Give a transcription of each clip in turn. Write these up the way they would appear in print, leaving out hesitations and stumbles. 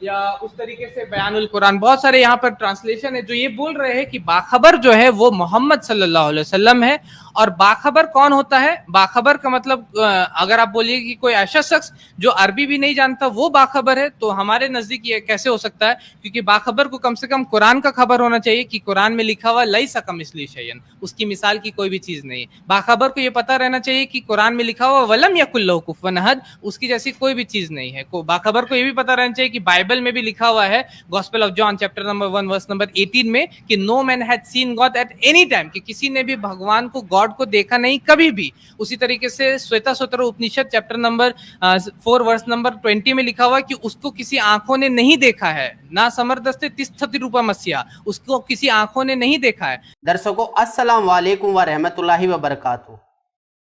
या उस तरीके से बयानुल कुरान, बहुत सारे यहाँ पर ट्रांसलेशन है जो ये बोल रहे हैं कि बाखबर जो है वो मोहम्मद सल्लल्लाहु अलैहि वसल्लम है। और बाखबर कौन होता है? बाखबर का मतलब अगर आप बोलिए कि कोई ऐसा शख्स जो अरबी भी नहीं जानता वो बाखबर है, तो हमारे नजदीक ये कैसे हो सकता है? क्योंकि बाखबर को कम से कम कुरान का खबर होना चाहिए कि कुरान में लिखा हुआ लैसा कमिस्लिही शैअन, उसकी मिसाल की कोई भी चीज नहीं है। बाखबर को ये पता रहना चाहिए कि कुरान में लिखा हुआ वलम यकुल लहू कुफुवन अहद, उसकी जैसी कोई भी चीज नहीं है। बाखबर को ये भी पता रहना चाहिए कि बाइबल में भी लिखा हुआ है, gospel of John chapter number 1 verse number 18 में, कि no man had seen God at any time, कि किसी ने भी भगवान को, गॉड को देखा नहीं कभी भी। उसी तरीके से श्वेताश्वतर उपनिषद चैप्टर नंबर 4 वर्स नंबर 20 में लिखा हुआ कि उसको किसी आंखों ने नहीं देखा है, ना समरदस्ते तिष्ठति रूपमस्या, उसको किसी आंखों ने नहीं देखा है। दर्शकों अस्सलाम वालेकुम व रहमतुल्लाहि व बरकातहू।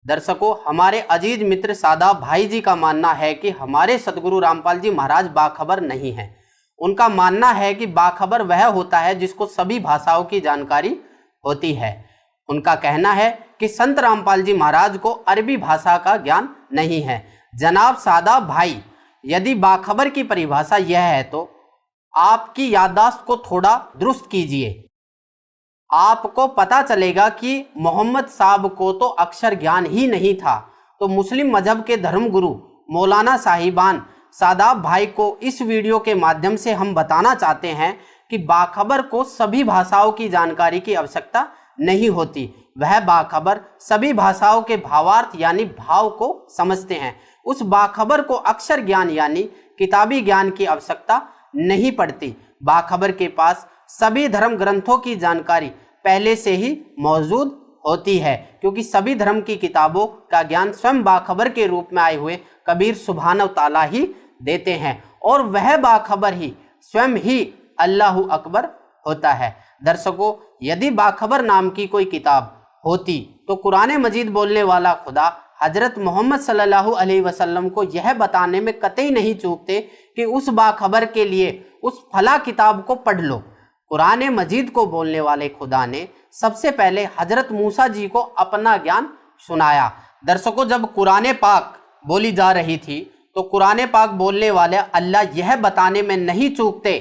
दर्शकों, हमारे अजीज मित्र सादाब भाई जी का मानना है कि हमारे सदगुरु रामपाल जी महाराज बाखबर नहीं हैं। उनका मानना है कि बाखबर वह होता है जिसको सभी भाषाओं की जानकारी होती है। उनका कहना है कि संत रामपाल जी महाराज को अरबी भाषा का ज्ञान नहीं है। जनाब सादाब भाई, यदि बाखबर की परिभाषा यह है तो आपकी याददाश्त को थोड़ा दुरुस्त कीजिए। आपको पता चलेगा कि मोहम्मद साहब को तो अक्षर ज्ञान ही नहीं था। तो मुस्लिम मजहब के धर्मगुरु मौलाना साहिबान सादाब भाई को इस वीडियो के माध्यम से हम बताना चाहते हैं कि बाखबर को सभी भाषाओं की जानकारी की आवश्यकता नहीं होती। वह बाखबर सभी भाषाओं के भावार्थ यानी भाव को समझते हैं। उस बाखबर को अक्षर ज्ञान यानी किताबी ज्ञान की आवश्यकता नहीं पड़ती। बाखबर के पास सभी धर्म ग्रंथों की जानकारी पहले से ही मौजूद होती है, क्योंकि सभी धर्म की किताबों का ज्ञान स्वयं बाखबर के रूप में आए हुए कबीर सुभान ताला ही देते हैं, और वह बाखबर ही स्वयं ही अल्लाहु अकबर होता है। दर्शकों, यदि बाखबर नाम की कोई किताब होती तो कुरान मजीद बोलने वाला खुदा हजरत मोहम्मद सल्लल्लाहु अलैहि वसल्लम को यह बताने में कतई नहीं चूकते कि उस बाखबर के लिए उस फला किताब को पढ़ लो। कुरान मजीद को बोलने वाले खुदा ने सबसे पहले हजरत मूसा जी को अपना ज्ञान सुनाया। दर्शकों, जब कुरान पाक बोली जा रही थी तो कुरान पाक बोलने वाले अल्लाह यह बताने में नहीं चूकते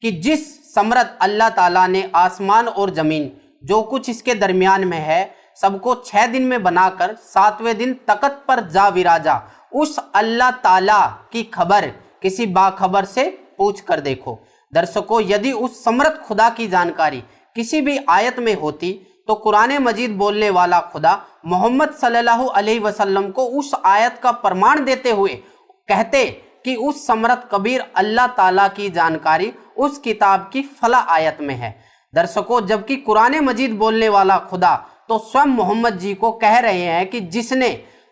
कि जिस समर्थ अल्लाह ताला ने आसमान और जमीन जो कुछ इसके दरमियान में है सबको 6 दिन में बनाकर 7वें दिन तकत पर जा विराजा, उस अल्लाह ताला की खबर किसी बाखबर से पूछ कर देखो। दर्शकों, यदि उस समर्थ खुदा की जानकारी किसी भी आयत में होती तो कुरान मजीद बोलने वाला खुदा मोहम्मद सल्लल्लाहु अलैहि वसल्लम को उस आयत का प्रमाण देते हुए कहते कि उस समर्थ कबीर अल्लाह ताला की जानकारी उस किताब की फला आयत में है। दर्शकों, जबकि कुरान मजीद बोलने वाला खुदा तो स्वयं मोहम्मद जी को कह रहे हैं कि जिसने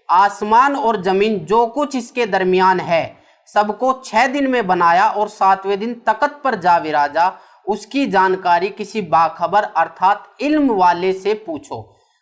आसमान और जमीन जो कुछ इसके दरमियान है सबको 6 दिन में बनाया और 7वें दिन तकत पर जा विराजा, उसकी जानकारी किसी बाखबर अर्थात इल्म वाले से पूछो।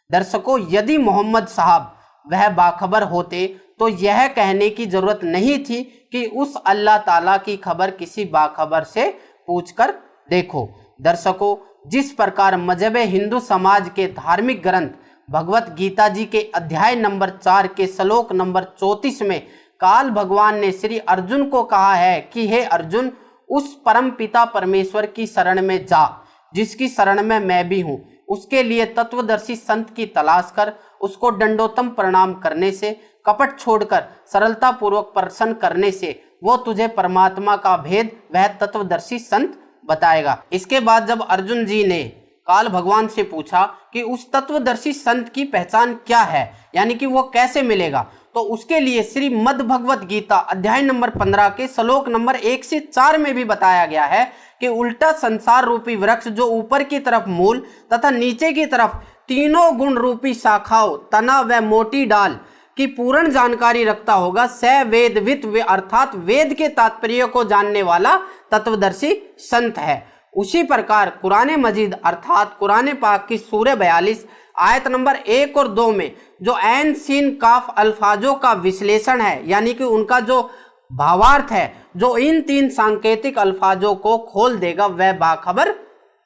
दर्शकों, यदि मोहम्मद साहब वह बाखबर होते तो यह कहने की जरूरत नहीं थी कि उस अल्लाह ताला की खबर किसी बाखबर से पूछकर देखो। दर्शकों, जिस प्रकार मजहब हिंदू समाज के धार्मिक ग्रंथ भगवत गीता जी के अध्याय नंबर 4 के श्लोक नंबर 34 में काल भगवान ने श्री अर्जुन को कहा है कि हे अर्जुन, उस परम पिता परमेश्वर की शरण में जा जिसकी शरण में मैं भी हूँ, उसके लिए तत्वदर्शी संत की तलाश कर, उसको दंडोतम प्रणाम करने से, कपट छोड़कर सरलता पूर्वक प्रसन्न करने से वो तुझे परमात्मा का भेद वह तत्वदर्शी संत बताएगा। इसके बाद जब अर्जुन जी ने काल भगवान से पूछा कि उस तत्वदर्शी संत की पहचान क्या है, यानी कि वो कैसे मिलेगा, तो उसके लिए श्री मद् भगवत गीता अध्याय नंबर 15 के श्लोक नंबर 1 से 4 में भी बताया गया है कि उल्टा संसार रूपी वृक्ष जो ऊपर की तरफ मूल तथा नीचे की तरफ तीनों गुण रूपी शाखाओं, तना व मोटी डाल की पूर्ण जानकारी रखता होगा, स वेदवित अर्थात वेद के तात्पर्य को जानने वाला तत्वदर्शी संत है। उसी प्रकार कुरान मजीद अर्थात कुरान पाक की सूरह 42 आयत नंबर 1 और 2 में जो ऐन सीन काफ अल्फाजों का विश्लेषण है, यानी कि उनका जो भावार्थ है, जो इन 3 सांकेतिक अल्फाजों को खोल देगा वह बाखबर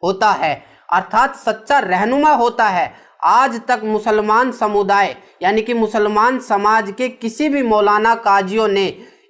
होता है, अर्थात सच्चा रहनुमा होता है। आज तक मुसलमान समुदाय यानी कि मुसलमान समाज के किसी भी मौलाना काजियों ने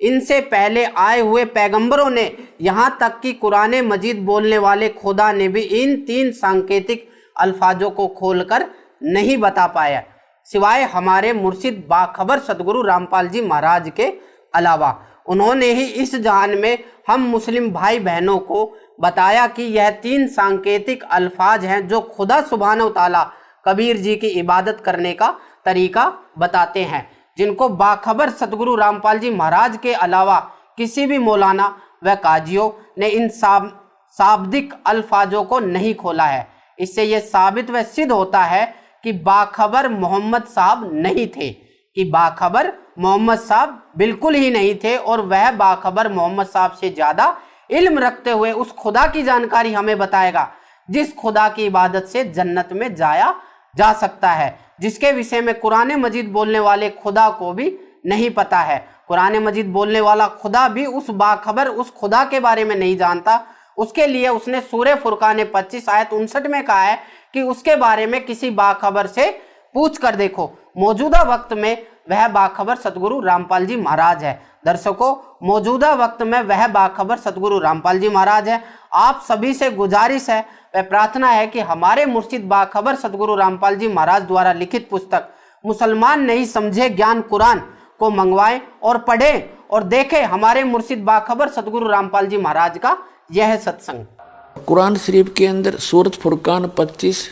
इनसे पहले आए हुए पैगंबरों ने, यहाँ तक कि कुरान मजीद बोलने वाले खुदा ने भी इन 3 सांकेतिक अल्फाजों को खोलकर नहीं बता पाया, सिवाय हमारे मुर्शिद बाखबर सदगुरु रामपाल जी महाराज के अलावा। उन्होंने ही इस जहान में हम मुस्लिम भाई बहनों को बताया कि यह 3 सांकेतिक अल्फाज हैं जो खुदा सुभान तआला कबीर जी की इबादत करने का तरीका बताते हैं, जिनको बाखबर सतगुरु रामपाल जी महाराज के अलावा किसी भी मौलाना व काजियों ने इन शाब्दिक अल्फाजों को नहीं खोला है। इससे यह साबित व सिद्ध होता है कि बाखबर मोहम्मद साहब नहीं थे, कि बाखबर मोहम्मद साहब बिल्कुल ही नहीं थे, और वह बाखबर मोहम्मद साहब से ज्यादा इल्म रखते हुए उस खुदा की जानकारी हमें बताएगा जिस खुदा की इबादत से जन्नत में जाया जा सकता है, जिसके विषय में कुरान मजीद बोलने वाले खुदा को भी नहीं पता है। कुरान मजीद बोलने वाला खुदा भी उस बाखबर उस खुदा के बारे में नहीं जानता। उसके लिए उसने सूरह फुरकान 25 आयत 59 में कहा है कि उसके बारे में किसी बाखबर से पूछ कर देखो। मौजूदा वक्त में वह बाखबर सतगुरु रामपाल जी महाराज है। दर्शकों, मौजूदा वक्त में वह बाखबर सतगुरु रामपाल जी महाराज है। आप सभी से गुजारिश है व प्रार्थना है कि हमारे मुर्शिद बाखबर सतगुरु रामपाल जी महाराज द्वारा लिखित पुस्तक मुसलमान नहीं समझे ज्ञान कुरान को मंगवाएं और पढ़ें और देखें हमारे मुर्शिद बाखबर सतगुरु रामपाल जी महाराज का यह सत्संग। कुरान शरीफ के अंदर सूरत फुरकान 25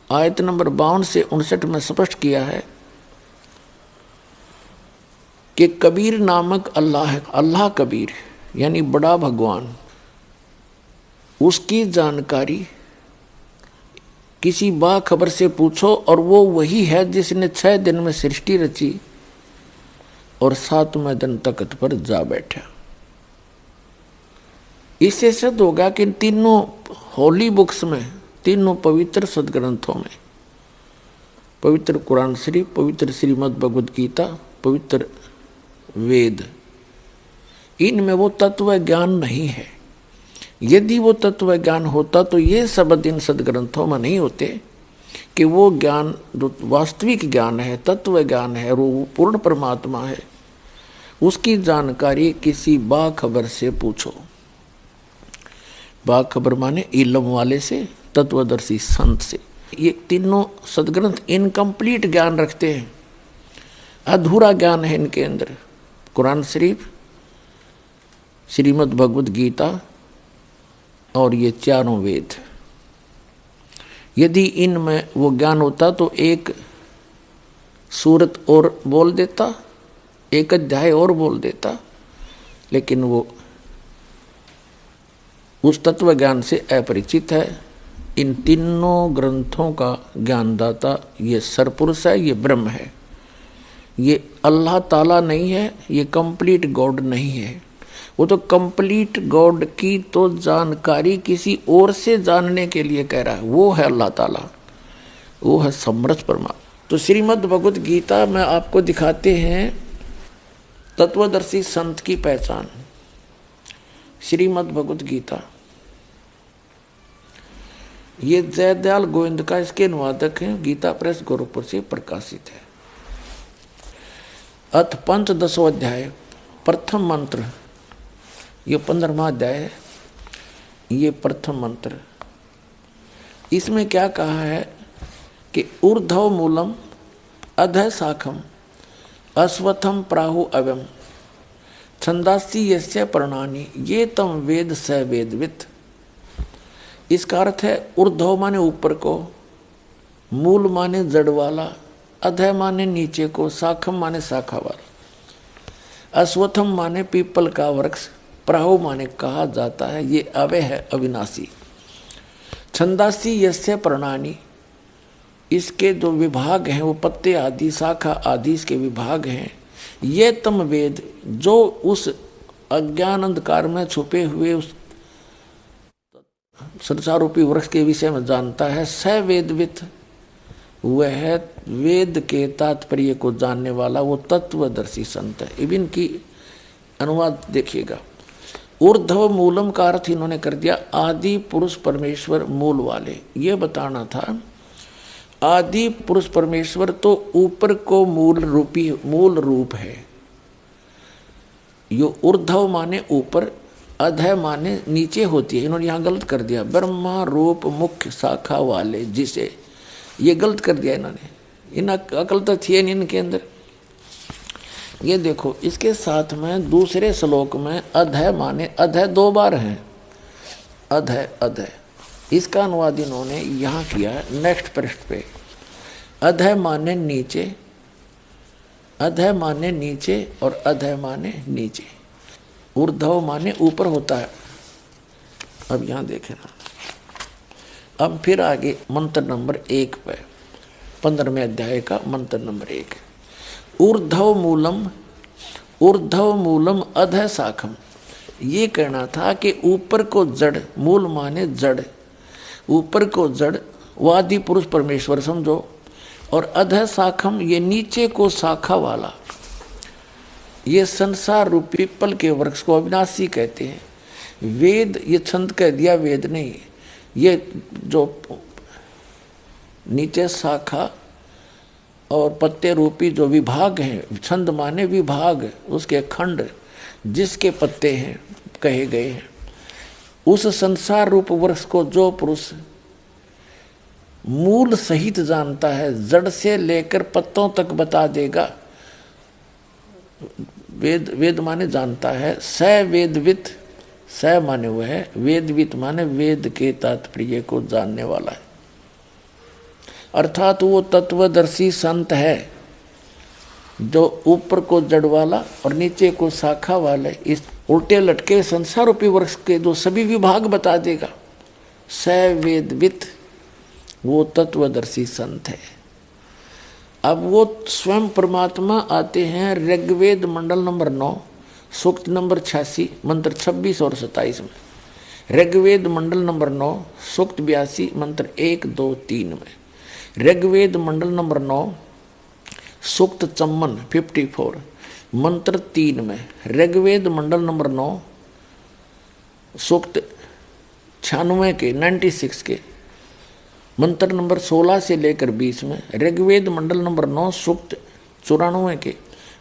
आयत नंबर 52 से 59 में स्पष्ट किया है कि कबीर नामक अल्लाह है। अल्लाह कबीर यानी बड़ा भगवान, उसकी जानकारी किसी बाखबर से पूछो और वो वही है जिसने 6 दिन में सृष्टि रची और 7वें दिन तख्त पर जा बैठा। इससे सिद्ध होगा कि तीनों होली बुक्स में, तीनों पवित्र सदग्रंथों में, पवित्र कुरान शरीफ, पवित्र श्रीमद् भगवद गीता, पवित्र वेद, इनमें वो तत्व ज्ञान नहीं है। यदि वो तत्व ज्ञान होता तो ये शब्द इन सदग्रंथों में नहीं होते कि वो ज्ञान जो वास्तविक ज्ञान है, तत्व ज्ञान है, वो पूर्ण परमात्मा है, उसकी जानकारी किसी बाखबर से पूछो। बाखबर माने इल्म वाले से, तत्वदर्शी संत से। ये तीनों सदग्रंथ इनकम्प्लीट ज्ञान रखते हैं, अधूरा ज्ञान है इनके अंदर। कुरान शरीफ, श्रीमद् भगवद गीता और ये चारों वेद, यदि इनमें वो ज्ञान होता तो एक सूरत और बोल देता, एक अध्याय और बोल देता, लेकिन वो उस तत्व ज्ञान से अपरिचित है। इन तीनों ग्रंथों का ज्ञानदाता ये सरपुरुष है, ये ब्रह्म है, ये अल्लाह ताला नहीं है, ये कंप्लीट गॉड नहीं है। वो तो कंप्लीट गॉड की तो जानकारी किसी और से जानने के लिए कह रहा है, वो है अल्लाह ताला, वो है समर्थ परमात्मा। तो श्रीमद् भगवद गीता में आपको दिखाते हैं तत्वदर्शी संत की पहचान। श्रीमद् भगवद गीता ये जयदयाल गोविंद का इसके अनुवादक हैं, गीता प्रेस गोरखपुर से प्रकाशित है। अथ पंचदशो अध्याय, प्रथम मंत्र, ये 15वां अध्याय है, ये प्रथम मंत्र। इसमें क्या कहा है कि ऊर्ध्व मूलम अधः शाखम अश्वत्थम प्राहु अव्यम छंदासी यस्य पर्णानि ये तम वेद स वेदवित्। इसका अर्थ है ऊर्ध्व माने ऊपर को, मूल माने जड़ वाला, अधः माने नीचे को, शाखम माने शाखा वाला, अश्वत्थम माने पीपल का वृक्ष, प्राहु माने कहा जाता है ये अव्यय है, अविनाशी। छंदासी यस्य पर्णानि, इसके जो विभाग हैं वो पत्ते आदि, शाखा आदि इसके विभाग हैं। ये तम वेद, जो उस अज्ञान अंधकार में छुपे हुए उस संसारूपी वृक्ष के विषय में जानता है, स वेदवित्, वह है वेद के तात्पर्य को जानने वाला, वो तत्वदर्शी संत है। इबिन की अनुवाद देखिएगा। ऊर्ध्व मूलम का अर्थ इन्होंने कर दिया आदि पुरुष परमेश्वर मूल वाले। ये बताना था आदि पुरुष परमेश्वर तो ऊपर को मूल रूप है, यो ऊर्ध्व माने ऊपर, अधः माने नीचे होती है। इन्होंने यहाँ गलत कर दिया, ब्रह्मा रूप मुख्य शाखा वाले जिसे, ये गलत कर दिया इन्होंने। इन अकल तो थी नहीं इनके अंदर। ये देखो इसके साथ में दूसरे श्लोक में अधः माने, अधः 2 बार है, अधः अधः। इसका अनुवाद इन्होंने यहाँ किया है नेक्स्ट पृष्ठ पे। अधः माने नीचे, अधः माने नीचे और अधः माने नीचे, ऊर्ध्व माने ऊपर होता है। अब यहाँ देखें ना, अब फिर आगे मंत्र नंबर 1 पे 15वें अध्याय का मंत्र नंबर 1, ऊर्ध्व मूलम अधः शाखम। ये कहना था कि ऊपर को जड़, मूल माने जड़, ऊपर को जड़ वादी पुरुष परमेश्वर समझो, और अधः शाखम ये नीचे को शाखा वाला। ये संसार रूपी पीपल के वृक्ष को अविनाशी कहते हैं। वेद, ये छंद कह दिया, वेद नहीं, ये जो नीचे शाखा और पत्ते रूपी जो विभाग हैं, छंद माने विभाग, उसके खंड जिसके पत्ते हैं कहे गए हैं, उस संसार रूप वृक्ष को जो पुरुष मूल सहित जानता है, जड़ से लेकर पत्तों तक बता देगा। वेद, वेद माने जानता है, स वेदवित, स माने हुआ है, वेदवित माने वेद के तात्पर्य को जानने वाला है, अर्थात वो तत्वदर्शी संत है जो ऊपर को जड़ वाला और नीचे को शाखा वाले इस उल्टे लटके संसार रूपी वृक्ष के जो सभी विभाग बता देगा। स वेदवित, वो तत्वदर्शी संत है। अब वो स्वयं परमात्मा आते हैं ऋग्वेद मंडल नंबर 9 सूक्त नंबर 86 मंत्र 26 और 27 में, ऋग्वेद मंडल नंबर 9 सूक्त 82 मंत्र 1, 2, 3 में, ऋग्वेद मंडल नंबर 9 सूक्त 54 मंत्र 3 में, ऋग्वेद मंडल नंबर 9 सूक्त 96 के मंत्र नंबर 16 से लेकर 20 में, ऋग्वेद मंडल नंबर 9 सूक्त 94 के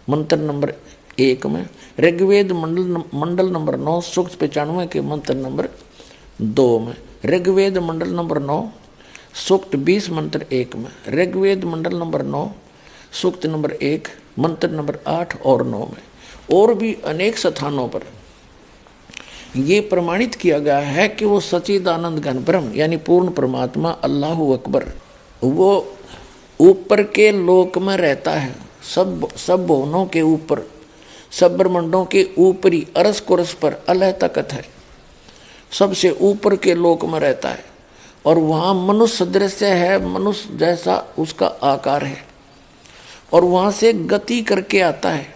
मंत्र नंबर 1 में, ऋग्वेद मंडल नंबर 9 सूक्त 95 के मंत्र नंबर 2 में, ऋग्वेद मंडल नंबर 9 सूक्त 20 मंत्र 1 में, ऋग्वेद मंडल नंबर 9 सूक्त नंबर 1 मंत्र नंबर 8 और 9 में, और भी अनेक स्थानों पर ये प्रमाणित किया गया है कि वो सच्चिदानंद घन ब्रह्म यानी पूर्ण परमात्मा अल्लाहु अकबर, वो ऊपर के लोक में रहता है, सब भुवनों के ऊपर, सब ब्रह्मांडों के ऊपरी अरस कुरस पर अलह तकत है, सबसे ऊपर के लोक में रहता है, और वहाँ मनुष्य दृश्य है, मनुष्य जैसा उसका आकार है, और वहाँ से गति करके आता है,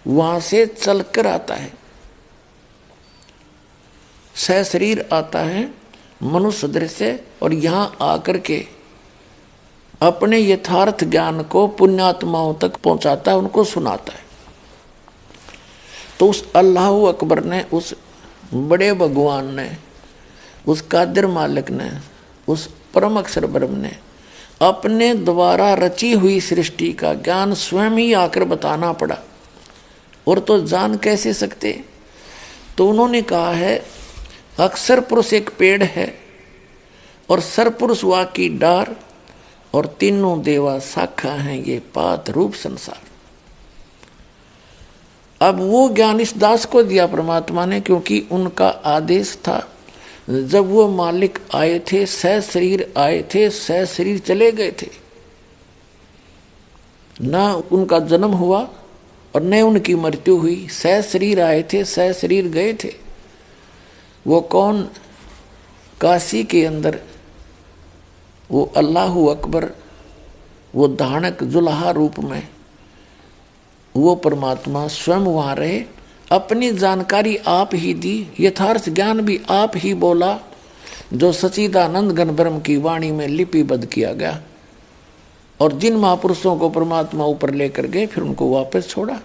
वहाँ से चलकर आता है, सशरीर आता है मनुष्य दृश्य, और यहाँ आकर के अपने यथार्थ ज्ञान को पुण्यात्माओं तक पहुँचाता है, उनको सुनाता है। तो उस अल्लाहु अकबर ने, उस बड़े भगवान ने, उस कादिर मालिक ने, उस परम अक्षर ब्रह्म ने अपने द्वारा रची हुई सृष्टि का ज्ञान स्वयं ही आकर बताना पड़ा, और तो जान कैसे सकते। तो उन्होंने कहा है अक्षर पुरुष एक पेड़ है और सरपुरुष वा की डार, और तीनों देवा शाखा हैं ये पात रूप संसार। अब वो ज्ञान इस दास को दिया परमात्मा ने, क्योंकि उनका आदेश था। जब वो मालिक आए थे, सह शरीर आए थे, सह शरीर चले गए थे, ना उनका जन्म हुआ और न उनकी मृत्यु हुई। सह शरीर आए थे, सह शरीर गए थे। वो कौन? काशी के अंदर वो अल्लाहु अकबर, वो धानक जुल्हा रूप में वो परमात्मा स्वयं वहाँ रहे, अपनी जानकारी आप ही दी, यथार्थ ज्ञान भी आप ही बोला, जो सच्चिदानंद घन ब्रह्म की वाणी में लिपिबद्ध किया गया। और जिन महापुरुषों को परमात्मा ऊपर लेकर गए, फिर उनको वापस छोड़ा।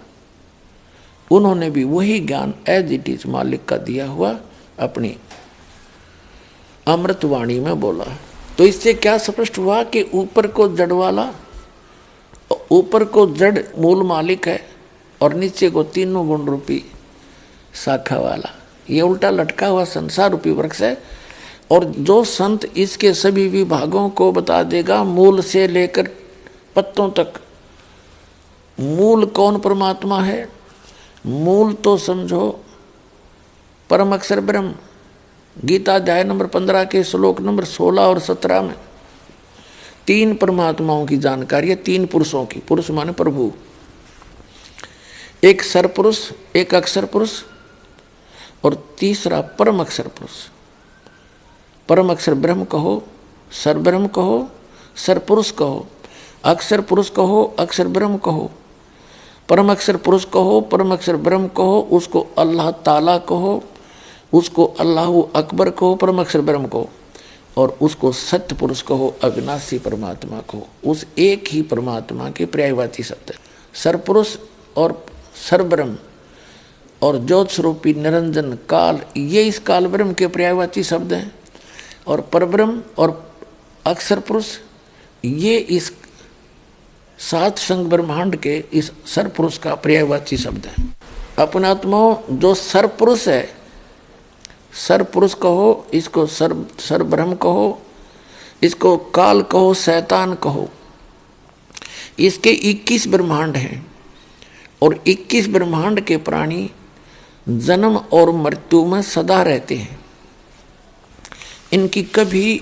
उन्होंने भी वही ज्ञान एज इट इज मालिक का दिया हुआ अपनी अमृत वाणी में बोला। तो इससे क्या स्पष्ट हुआ कि ऊपर को जड़ वाला, ऊपर को जड़ मूल मालिक है, और नीचे को तीनों गुण रूपी शाखा वाला, ये उल्टा लटका हुआ संसार रूपी वृक्ष है। और जो संत इसके सभी विभागों को बता देगा, मूल से लेकर पत्तों तक। मूल कौन परमात्मा है? मूल तो समझो परम अक्षर ब्रह्म। गीता अध्याय नंबर 15 के श्लोक नंबर 16 और 17 में 3 परमात्माओं की जानकारी है, 3 पुरुषों की। पुरुष माने प्रभु, एक सरपुरुष, एक अक्षर पुरुष और तीसरा परम अक्षर पुरुष। परम अक्षर ब्रह्म कहो, सर ब्रह्म कहो, सर पुरुष कहो, अक्षर पुरुष कहो, अक्षर ब्रह्म कहो, परम अक्षर पुरुष कहो, परम अक्षर ब्रह्म कहो, उसको अल्लाह ताला कहो, उसको अल्लाह अकबर कहो, परम अक्षर ब्रह्म कहो, और उसको सत्य पुरुष कहो, अविनाशी परमात्मा कहो। उस एक ही परमात्मा के पर्यायवाची शब्द है सरपुरुष और सरब्रह्म और ज्योत स्वरूपी निरंजन काल, ये इस काल ब्रह्म के पर्यायवाची शब्द हैं। और परब्रह्म और अक्षर पुरुष ये इस 7 संग ब्रह्मांड के इस सरपुरुष का पर्यायवाची शब्द है। अपनात्माओं, जो सरपुरुष है, सरपुरुष कहो, इसको सरब्रह्म कहो, इसको काल कहो, शैतान कहो। इसके 21 ब्रह्मांड हैं और 21 ब्रह्मांड के प्राणी जन्म और मृत्यु में सदा रहते हैं। इनकी कभी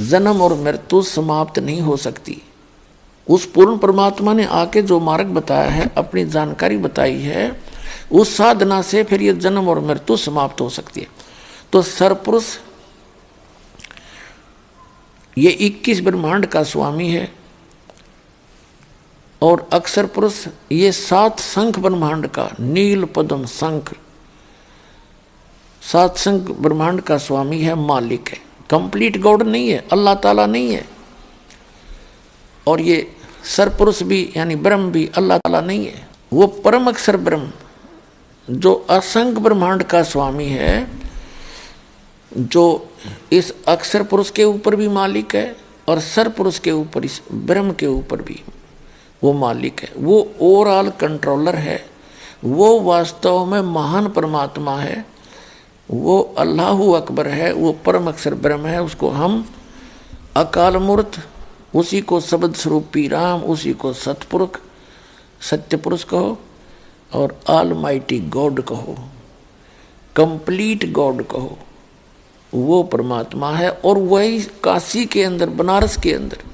जन्म और मृत्यु समाप्त नहीं हो सकती। उस पूर्ण परमात्मा ने आके जो मार्ग बताया है, अपनी जानकारी बताई है, उस साधना से फिर ये जन्म और मृत्यु समाप्त हो सकती है। तो सरपुरुष ये 21 ब्रह्मांड का स्वामी है और अक्षर पुरुष ये 7 शंख ब्रह्मांड का, नील पद्म शंख, 7 शंख ब्रह्मांड का स्वामी है, मालिक है। कंप्लीट गॉड नहीं है, अल्लाह ताला नहीं है। और ये सरपुरुष भी यानी ब्रह्म भी अल्लाह ताला नहीं है। वो परम अक्षर ब्रह्म जो असंख्य ब्रह्मांड का स्वामी है, जो इस अक्षर पुरुष के ऊपर भी मालिक है और सर पुरुष के ऊपर, इस ब्रह्म के ऊपर भी वो मालिक है। वो ओवरऑल कंट्रोलर है। वो वास्तव में महान परमात्मा है। वो अल्लाह अकबर है। वो परम अक्षर ब्रह्म है। उसको हम अकाल मूर्त, उसी को शब्द स्वरूपी राम, उसी को सतपुरुष, सत्य पुरुष कहो और ऑल माइटी गॉड कहो, कंप्लीट गॉड कहो। वो परमात्मा है। और वही काशी के अंदर, बनारस के अंदर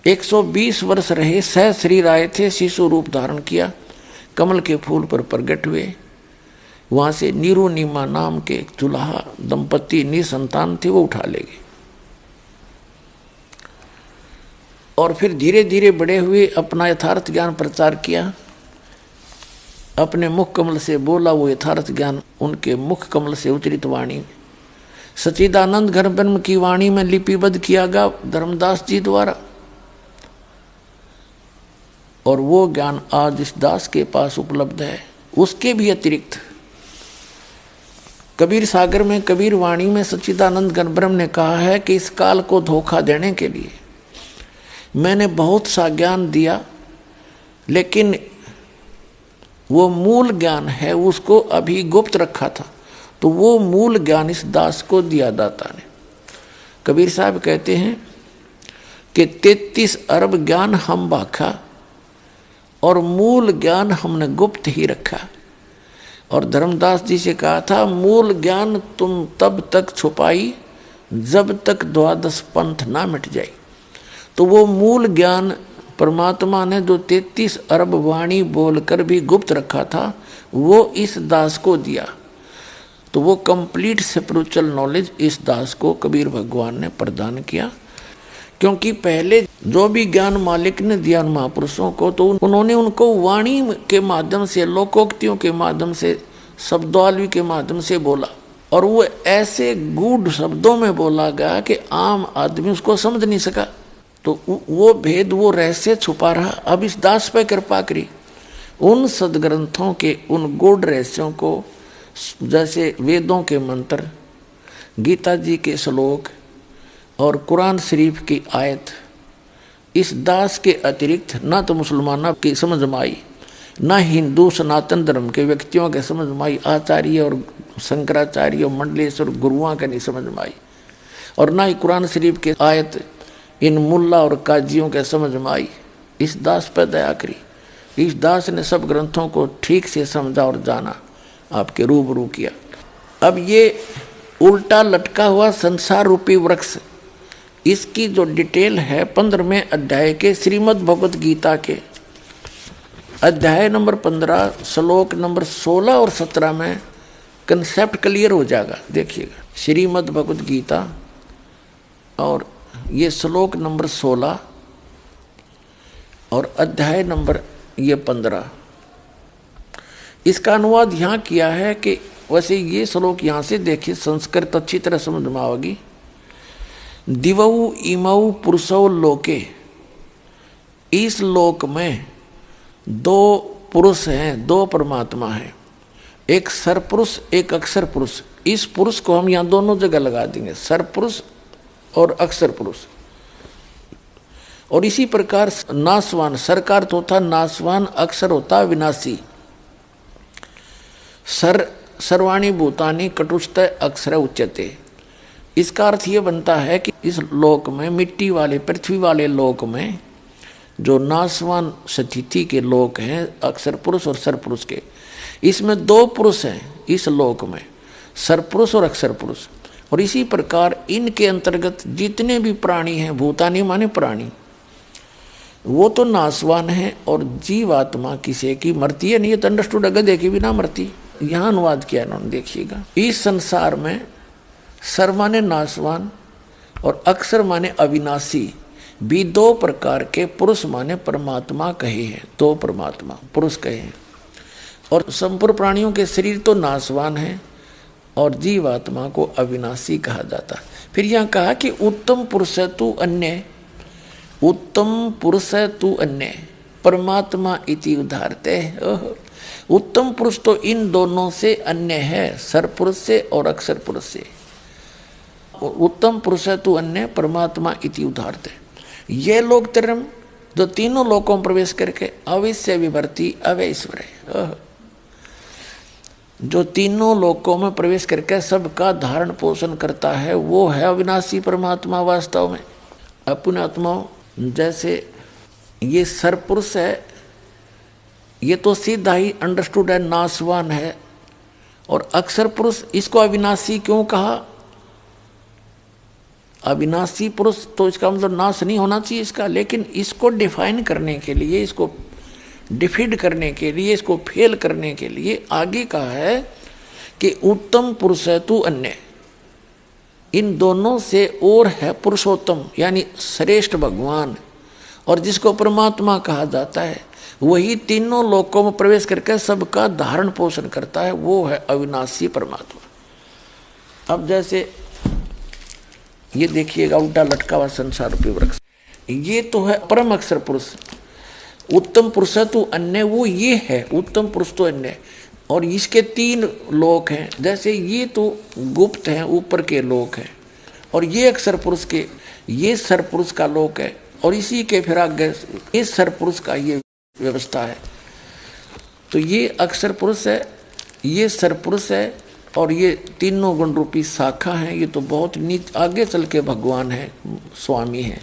120 वर्ष रहे, सह शरीर आए थे, शिशु रूप धारण किया, कमल के फूल पर प्रकट हुए। वहां से नीरू नीमा नाम के एक दुल्हा दंपति निसंतान थे, वो उठा ले गए। और फिर धीरे धीरे बड़े हुए, अपना यथार्थ ज्ञान प्रचार किया, अपने मुख कमल से बोला वो यथार्थ ज्ञान, उनके मुख कमल से उच्चरित वाणी सच्चिदानंद घन ब्रह्म की वाणी में लिपिबद्ध किया गया धर्मदास जी द्वारा। और वो ज्ञान आज इस दास के पास उपलब्ध है। उसके भी अतिरिक्त कबीर सागर में, कबीर वाणी में सच्चिदानंद घन ब्रह्म ने कहा है कि इस काल को धोखा देने के लिए मैंने बहुत सा ज्ञान दिया, लेकिन वो मूल ज्ञान है उसको अभी गुप्त रखा था। तो वो मूल ज्ञान इस दास को दिया दाता ने। कबीर साहब कहते हैं कि 33 अरब ज्ञान हम बाखा और मूल ज्ञान हमने गुप्त ही रखा। और धर्मदास जी से कहा था, मूल ज्ञान तुम तब तक छुपाई जब तक 12 पंथ ना मिट जाए। तो वो मूल ज्ञान परमात्मा ने जो 33 अरब वाणी बोलकर भी गुप्त रखा था, वो इस दास को दिया। तो वो कंप्लीट स्पिरिचुअल नॉलेज इस दास को कबीर भगवान ने प्रदान किया। क्योंकि पहले जो भी ज्ञान मालिक ने दिया महापुरुषों को, तो उन्होंने उनको वाणी के माध्यम से, लोकोक्तियों के माध्यम से, शब्दावली के माध्यम से बोला। और वो ऐसे गूढ़ शब्दों में बोला गया कि आम आदमी उसको समझ नहीं सका। तो वो भेद, वो रहस्य छुपा रहा। अब इस दास पर कृपा करी, उन सदग्रंथों के उन गूढ़ रहस्यों को, जैसे वेदों के मंत्र, गीता जी के श्लोक और कुरान शरीफ की आयत, इस दास के अतिरिक्त ना तो मुसलमानों की समझ में आई, ना हिंदू सनातन धर्म के व्यक्तियों के समझ में आई, आचार्य और शंकराचार्य और मंडलेश्वर गुरुओं के नहीं समझ में आई, और ना ही कुरान शरीफ के आयत इन मुल्ला और काजियों के समझ में आई। इस दास पर दया करी। इस दास ने सब ग्रंथों को ठीक से समझा और जाना, आपके रूबरू किया। अब ये उल्टा लटका हुआ संसार रूपी वृक्ष, इसकी जो डिटेल है 15वें अध्याय के श्रीमद् भगवत गीता के अध्याय नंबर 15 श्लोक नंबर 16 और 17 में कंसेप्ट क्लियर हो जाएगा। देखिएगा, श्रीमद् भगवत गीता और ये श्लोक नंबर 16 और अध्याय नंबर ये 15, इसका अनुवाद यहाँ किया है कि वैसे ये श्लोक यहाँ से देखिए, संस्कृत अच्छी तरह समझ में आएगी। दिवऊ इमऊ पुरुषौ लोके, इस लोक में दो पुरुष हैं, दो परमात्मा हैं, एक सरपुरुष एक अक्षर पुरुष। इस पुरुष को हम यहाँ दोनों जगह लगा देंगे, सरपुरुष और अक्षर पुरुष। और इसी प्रकार नासवान, सरकार तो होता नासवान, अक्षर होता विनाशी। सर्वाणी भूतानि कटुष्ट अक्षर उच्यते। इसका अर्थ ये बनता है कि इस लोक में, मिट्टी वाले पृथ्वी वाले लोक में जो नासवान स्थिति के लोक हैं, अक्षर पुरुष और सरपुरुष के, इसमें दो पुरुष हैं इस लोक में, सरपुरुष और अक्षर पुरुष। और इसी प्रकार इनके अंतर्गत जितने भी प्राणी हैं, भूतानी माने प्राणी, वो तो नासवान है, और जीवात्मा किसी की मरती है नहीं, ये तो अंडरस्टूड, गधे की भी ना मरती। यहाँ अनुवाद किया इन्होंने, देखिएगा। इस संसार में सर माने नासवान और अक्षर माने अविनाशी भी दो प्रकार के पुरुष माने परमात्मा कहे हैं, दो परमात्मा पुरुष कहे हैं। और संपूर्ण प्राणियों के शरीर तो नासवान है और जीवात्मा को अविनाशी कहा जाता। फिर यहाँ कहा कि उत्तम पुरुष है तू अन्य, उत्तम पुरुष है तू अन्य परमात्मा इति उदाहरते। उत्तम पुरुष तो इन दोनों से अन्य है, सरपुरुष से और अक्षर पुरुष से। उत्तम पुरुष है तू अन्य परमात्मा इति उदाहरते। ये लोग तरम जो तीनों लोकों में प्रवेश करके अविश्य विभर्ति अवैश्वर है, जो तीनों लोकों में प्रवेश करके सबका धारण पोषण करता है, वो है अविनाशी परमात्मा। वास्तव में अपने आत्माओं, जैसे ये सरपुरुष है, ये तो सीधा ही अंडरस्टूड है, नासवान है। और अक्षर पुरुष, इसको अविनाशी क्यों कहा? अविनाशी पुरुष तो इसका मतलब नाश नहीं होना चाहिए इसका, लेकिन इसको डिफाइन करने के लिए, इसको डिफीड करने के लिए, इसको फेल करने के लिए आगे कहा है कि उत्तम पुरुष है तू अन्य। इन दोनों से और है पुरुषोत्तम यानी श्रेष्ठ भगवान, और जिसको परमात्मा कहा जाता है, वही तीनों लोकों में प्रवेश करके सबका धारण पोषण करता है, वो है अविनाशी परमात्मा। अब जैसे ये देखिएगा, उल्टा लटका हुआ संसार रूपी वृक्ष, ये तो है परम अक्षर पुरुष। उत्तम पुरुष है तो अन्य, वो ये है उत्तम पुरुष तो अन्य। और इसके तीन लोक हैं, जैसे ये तो गुप्त हैं, ऊपर के लोक हैं, और ये अक्षर पुरुष के, ये सरपुरुष का लोक है, और इसी के फिर आगे इस सरपुरुष का ये व्यवस्था है। तो ये अक्षर पुरुष है, ये सरपुरुष है, और ये तीनों गुण रूपी शाखा हैं। ये तो बहुत नीच आगे चल के भगवान है, स्वामी है।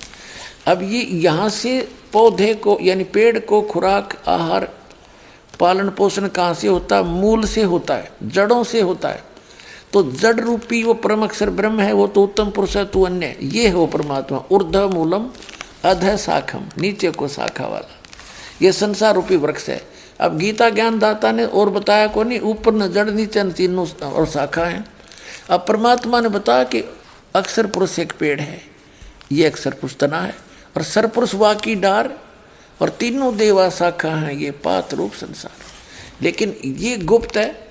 अब ये यहाँ से पौधे को यानी पेड़ को खुराक, आहार, पालन पोषण कहाँ से होता है? मूल से होता है, जड़ों से होता है। तो जड़ रूपी वो परम अक्षर ब्रह्म है, वो तो उत्तम पुरुष है तू अन्य, ये है वो परमात्मा। ऊर्ध्व मूलम अधः शाखम, नीचे को शाखा वाला, ये संसार रूपी वृक्ष है। अब गीता ज्ञान दाता ने और बताया को नहीं, ऊपर न जड़ नीचे न तीनों और शाखा है। अब परमात्मा ने बताया कि अक्षर पुरुष एक पेड़ है, ये अक्षर पुरुष तना है, और सरपुरुष वाकी डार, और तीनों देवा शाखा हैं, ये पात रूप संसार। लेकिन ये गुप्त है,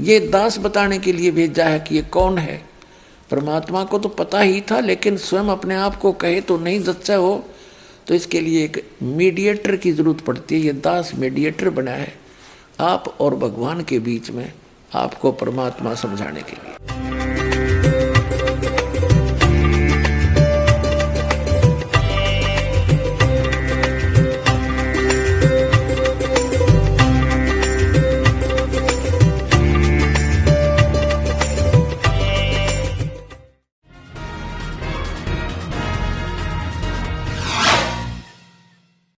ये दास बताने के लिए भेजा है कि ये कौन है। परमात्मा को तो पता ही था, लेकिन स्वयं अपने आप को कहे तो नहीं जच्चा हो, तो इसके लिए एक मीडिएटर की जरूरत पड़ती है। ये दास मीडिएटर बना है आप और भगवान के बीच में, आपको परमात्मा समझाने के लिए।